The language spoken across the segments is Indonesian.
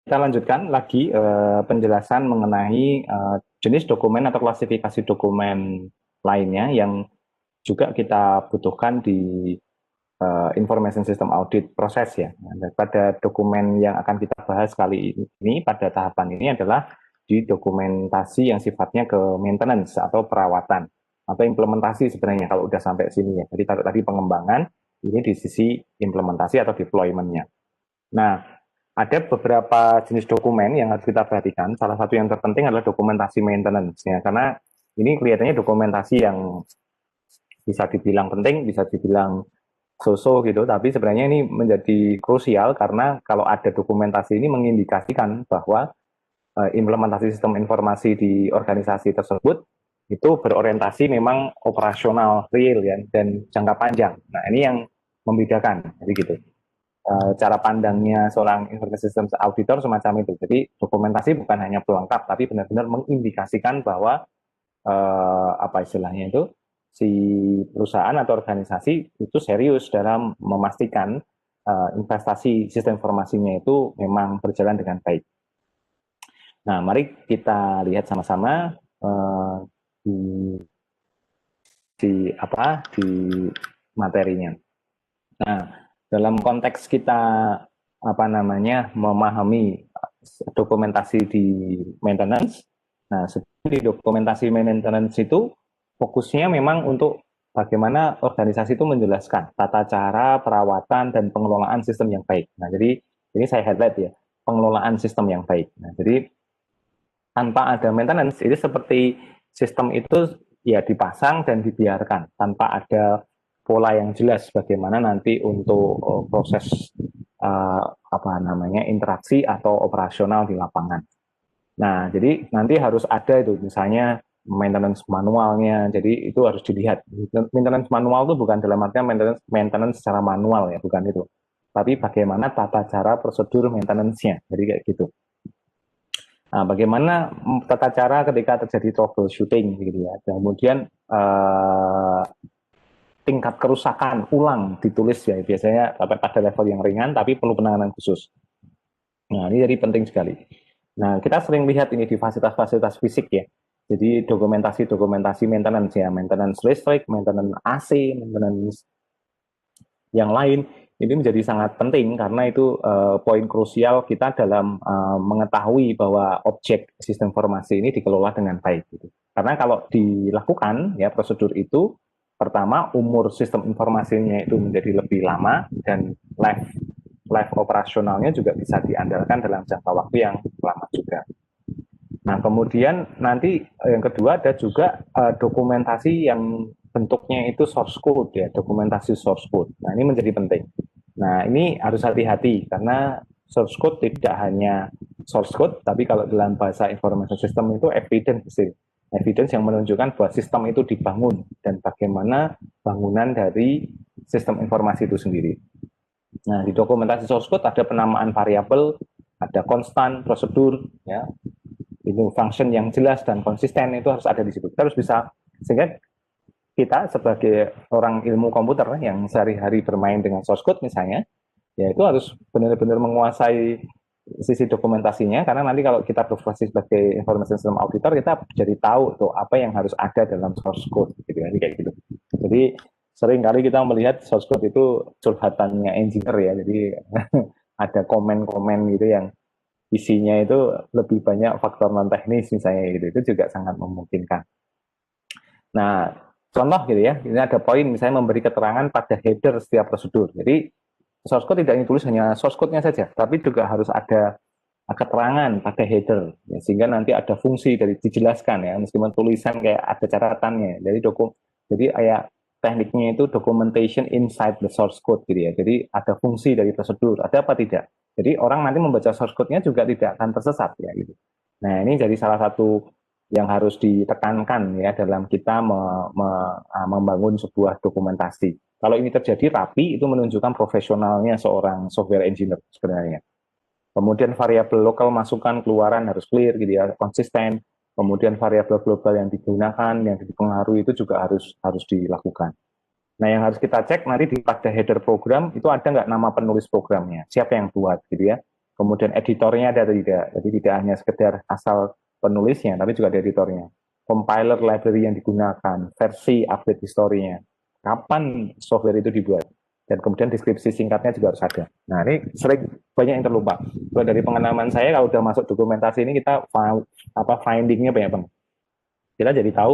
Kita lanjutkan lagi penjelasan mengenai jenis dokumen atau klasifikasi dokumen lainnya yang juga kita butuhkan di information system audit proses ya. Nah, pada dokumen yang akan kita bahas kali ini pada tahapan ini adalah di dokumentasi yang sifatnya ke maintenance atau perawatan atau implementasi sebenarnya kalau udah sampai sini ya. Jadi tadi pengembangan, ini di sisi implementasi atau deployment-nya. Nah, ada beberapa jenis dokumen yang harus kita perhatikan. Salah satu yang terpenting adalah dokumentasi maintenance ya, karena ini kelihatannya dokumentasi yang bisa dibilang penting, bisa dibilang so-so gitu, tapi sebenarnya ini menjadi krusial karena kalau ada dokumentasi ini mengindikasikan bahwa implementasi sistem informasi di organisasi tersebut itu berorientasi memang operasional real ya dan jangka panjang. Nah, ini yang membedakan. Jadi gitu. Cara pandangnya seorang information systems auditor semacam itu. Jadi dokumentasi bukan hanya pelengkap, tapi benar-benar mengindikasikan bahwa apa istilahnya itu si perusahaan atau organisasi itu serius dalam memastikan investasi sistem informasinya itu memang berjalan dengan baik. Nah, mari kita lihat sama-sama di di materinya. Nah, dalam konteks kita memahami dokumentasi di maintenance. Nah, di dokumentasi maintenance itu fokusnya memang untuk bagaimana organisasi itu menjelaskan tata cara perawatan dan pengelolaan sistem yang baik. Nah, jadi ini saya highlight ya, pengelolaan sistem yang baik. Nah, jadi tanpa ada maintenance itu seperti sistem itu ya dipasang dan dibiarkan tanpa ada pola yang jelas bagaimana nanti untuk proses interaksi atau operasional di lapangan. Nah, jadi nanti harus ada itu misalnya maintenance manualnya. Jadi itu harus dilihat. Maintenance manual itu bukan dalam artian maintenance secara manual ya, bukan itu. Tapi bagaimana tata cara prosedur maintenance-nya. Jadi kayak gitu. Nah, bagaimana tata cara ketika terjadi troubleshooting gitu ya. Kemudian tingkat kerusakan ulang ditulis ya, biasanya sampai pada level yang ringan tapi perlu penanganan khusus. Nah, ini jadi penting sekali. Nah, kita sering lihat ini di fasilitas-fasilitas fisik ya. Jadi dokumentasi maintenance ya, maintenance listrik, maintenance AC, maintenance yang lain ini menjadi sangat penting karena itu poin krusial kita dalam mengetahui bahwa objek sistem informasi ini dikelola dengan baik. Gitu. Karena kalau dilakukan ya prosedur itu, pertama umur sistem informasinya itu menjadi lebih lama dan life operasionalnya juga bisa diandalkan dalam jangka waktu yang lama juga. Nah, kemudian nanti yang kedua ada juga dokumentasi yang bentuknya itu source code ya, dokumentasi source code. Nah, ini menjadi penting. Nah, ini harus hati-hati karena source code tidak hanya source code, tapi kalau dalam bahasa information system itu evidence, evidence yang menunjukkan bahwa sistem itu dibangun dan bagaimana bangunan dari sistem informasi itu sendiri. Nah, di dokumentasi source code ada penamaan variabel, ada konstan, prosedur, ya, itu function yang jelas dan konsisten itu harus ada di situ. Kita harus bisa, sehingga kita sebagai orang ilmu komputer yang sehari-hari bermain dengan source code misalnya, ya itu harus benar-benar menguasai sisi dokumentasinya, karena nanti kalau kita berprofesi sebagai information system auditor, kita jadi tahu tuh apa yang harus ada dalam source code, gitu ya, kayak gitu. Jadi sering kali kita melihat source code itu curhatannya engineer ya, jadi ada komen-komen gitu yang isinya itu lebih banyak faktor non teknis misalnya gitu, itu juga sangat memungkinkan. Nah, contoh gitu ya, ini ada poin misalnya memberi keterangan pada header setiap prosedur. Jadi source code tidak ditulis hanya source code-nya saja, tapi juga harus ada keterangan pada header, ya, sehingga nanti ada fungsi dari dijelaskan ya, meskipun tulisan kayak ada catatannya. Jadi kayak tekniknya itu documentation inside the source code gitu ya. Jadi ada fungsi dari prosedur, ada apa tidak. Jadi orang nanti membaca source code-nya juga tidak akan tersesat ya gitu. Nah, ini jadi salah satu yang harus ditekankan ya dalam kita membangun sebuah dokumentasi. Kalau ini terjadi rapi, itu menunjukkan profesionalnya seorang software engineer sebenarnya. Kemudian variabel lokal masukan keluaran harus clear gitu ya, konsisten. Kemudian variabel global yang digunakan, yang dipengaruhi itu juga harus dilakukan. Nah, yang harus kita cek nanti di pada header program itu ada nggak nama penulis programnya, siapa yang buat gitu ya. kemudian editornya ada atau tidak. Jadi tidak hanya sekedar asal penulisnya, tapi juga ada editornya. Compiler library yang digunakan, versi update historinya, kapan software itu dibuat, dan kemudian deskripsi singkatnya juga harus ada. Nah ini sering banyak yang terlupa. Kalau dari pengalaman saya, kalau udah masuk dokumentasi ini kita findingnya banyak banget. Kita jadi tahu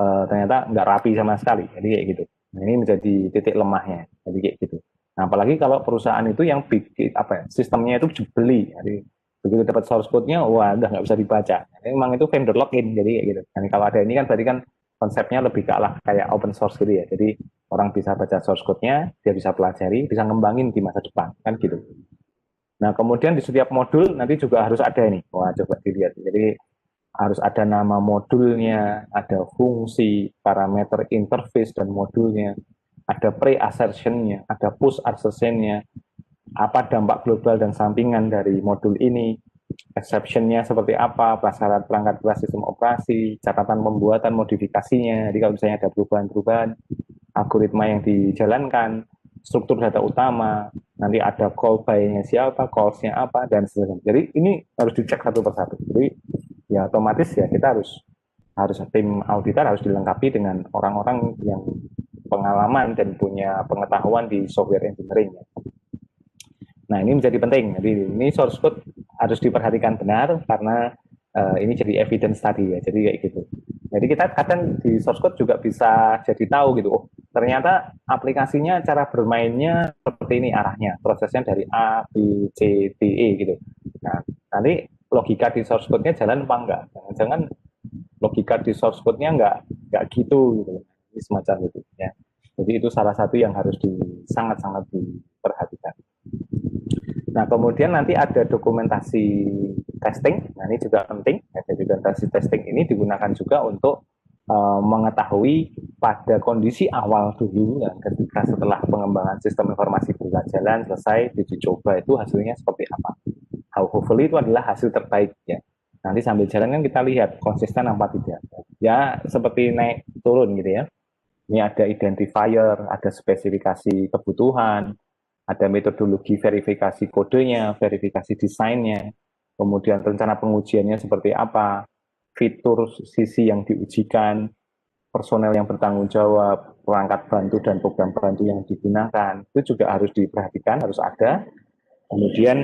ternyata nggak rapi sama sekali. Jadi kayak gitu. Nah, ini menjadi titik lemahnya. Jadi kayak gitu. Nah, apalagi kalau perusahaan itu yang bikin sistemnya itu jebeli. Jadi begitu dapat source code-nya, wah udah nggak bisa dibaca. Jadi, memang itu vendor login. Jadi kayak gitu. Dan kalau ada ini kan berarti kan konsepnya lebih ke arah kayak open source gitu ya. Jadi orang bisa baca source code-nya, dia bisa pelajari, bisa ngembangin di masa depan kan gitu. Nah, kemudian di setiap modul nanti juga harus ada ini. Wah, coba dilihat. Jadi harus ada nama modulnya, ada fungsi, parameter interface dan modulnya, ada pre-assertion-nya, ada post-assertion-nya, apa dampak global dan sampingan dari modul ini, exception-nya seperti apa, prasyarat perangkat kelas sistem operasi, catatan pembuatan modifikasinya, jadi kalau misalnya ada perubahan-perubahan, algoritma yang dijalankan, struktur data utama, nanti ada call by-nya siapa, calls-nya apa, dan sebagainya. Jadi ini harus dicek satu persatu. Jadi ya otomatis ya kita harus tim auditor harus dilengkapi dengan orang-orang yang pengalaman dan punya pengetahuan di software engineering. Nah ini menjadi penting. Jadi ini source code harus diperhatikan benar karena ini jadi evidence tadi ya. Jadi kayak gitu. Jadi kita kadang di source code juga bisa jadi tahu gitu. Oh ternyata aplikasinya cara bermainnya seperti ini arahnya. Prosesnya dari A, B, C, D, E gitu. Nah nanti logika di source code-nya jalan apa enggak? Jangan-jangan logika di source code-nya enggak gitu gitu. Ini semacam itu ya. Jadi itu salah satu yang harus sangat-sangat diperhatikan. Nah, kemudian nanti ada dokumentasi testing. Nah, ini juga penting. Jadi dokumentasi testing ini digunakan juga untuk mengetahui pada kondisi awal dulu, ya, ketika setelah pengembangan sistem informasi berjalan selesai, diuji coba itu hasilnya seperti apa. Hopefully itu adalah hasil terbaik ya. Nanti sambil jalan kan kita lihat konsisten apa tidak. Ya seperti naik turun gitu ya. Ini ada identifier, ada spesifikasi kebutuhan, ada metodologi verifikasi kodenya, verifikasi desainnya, kemudian rencana pengujiannya seperti apa, fitur sisi yang diujikan, personel yang bertanggung jawab, perangkat bantu dan program bantu yang digunakan, itu juga harus diperhatikan, harus ada. Kemudian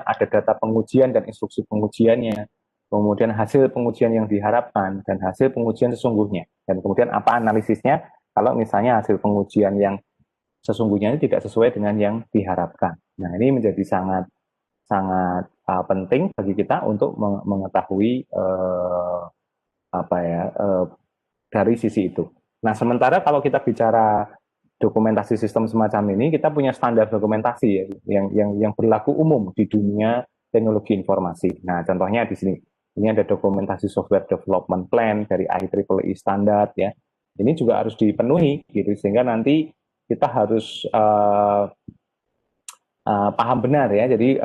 ada data pengujian dan instruksi pengujiannya, kemudian hasil pengujian yang diharapkan dan hasil pengujian sesungguhnya, dan kemudian apa analisisnya kalau misalnya hasil pengujian yang sesungguhnya ini tidak sesuai dengan yang diharapkan. Nah ini menjadi sangat penting bagi kita untuk mengetahui dari sisi itu. Nah sementara kalau kita bicara dokumentasi sistem semacam ini, kita punya standar dokumentasi ya, yang berlaku umum di dunia teknologi informasi. Nah, contohnya di sini, ini ada dokumentasi software development plan dari IEEE standar ya. Ini juga harus dipenuhi gitu sehingga nanti kita harus paham benar ya. Jadi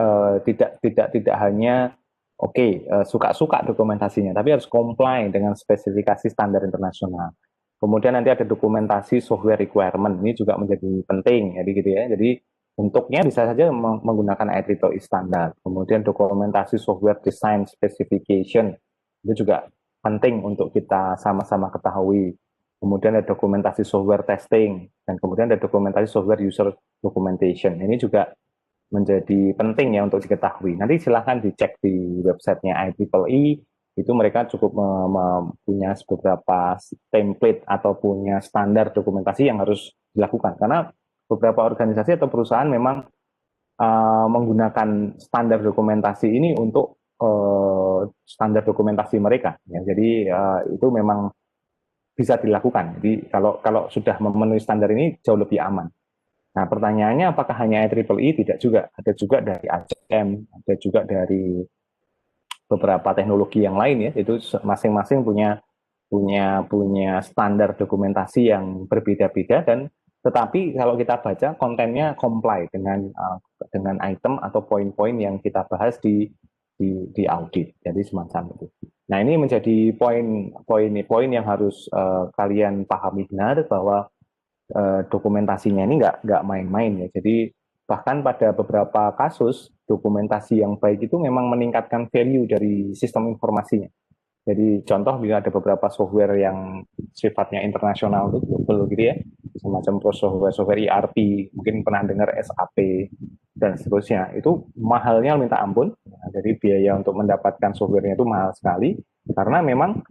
tidak hanya suka-suka dokumentasinya, tapi harus comply dengan spesifikasi standar internasional. Kemudian nanti ada dokumentasi software requirement, ini juga menjadi penting, jadi gitu ya. Jadi bentuknya bisa saja menggunakan IEEE standar. Kemudian dokumentasi software design specification, itu juga penting untuk kita sama-sama ketahui. Kemudian ada dokumentasi software testing, dan kemudian ada dokumentasi software user documentation. Ini juga menjadi penting ya untuk diketahui. Nanti silahkan dicek di websitenya IEEE, itu mereka cukup punya beberapa template atau punya standar dokumentasi yang harus dilakukan. Karena beberapa organisasi atau perusahaan memang menggunakan standar dokumentasi ini untuk standar dokumentasi mereka. Ya. Jadi itu memang bisa dilakukan. Jadi kalau sudah memenuhi standar ini jauh lebih aman. Nah pertanyaannya apakah hanya IEEE? Tidak juga. Ada juga dari ACM, ada juga dari beberapa teknologi yang lain ya, itu masing-masing punya standar dokumentasi yang berbeda-beda, dan tetapi kalau kita baca kontennya comply dengan item atau poin-poin yang kita bahas di audit. Jadi semacam itu. Nah ini menjadi poin yang harus kalian pahami benar bahwa dokumentasinya ini nggak main-main ya. Jadi Bahkan pada beberapa kasus, dokumentasi yang baik itu memang meningkatkan value dari sistem informasinya. Jadi contoh bila ada beberapa software yang sifatnya internasional itu global gitu ya, semacam software ERP, mungkin pernah dengar SAP dan seterusnya, itu mahalnya minta ampun. Nah, jadi biaya untuk mendapatkan softwarenya itu mahal sekali karena memang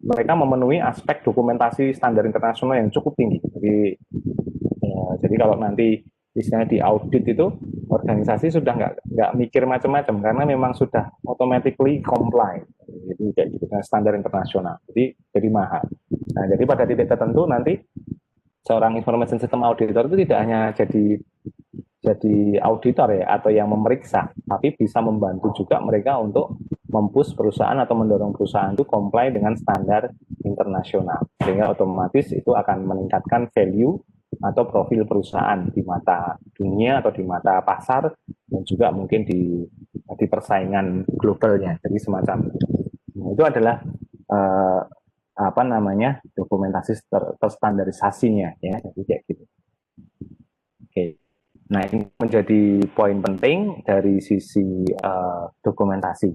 mereka memenuhi aspek dokumentasi standar internasional yang cukup tinggi. Jadi kalau nanti istilahnya di audit itu organisasi sudah nggak mikir macam-macam karena memang sudah automatically comply jadi kayak gitu dengan standar internasional jadi mahal. Nah jadi pada titik tertentu nanti seorang information system auditor itu tidak hanya jadi auditor ya atau yang memeriksa, tapi bisa membantu juga mereka untuk mempush perusahaan atau mendorong perusahaan itu comply dengan standar internasional, sehingga otomatis itu akan meningkatkan value atau profil perusahaan di mata dunia atau di mata pasar dan juga mungkin di persaingan globalnya. Jadi semacam itu adalah eh, apa namanya dokumentasi terstandarisasinya ya, jadi kayak gitu. Oke. Nah, ini menjadi poin penting dari sisi dokumentasi.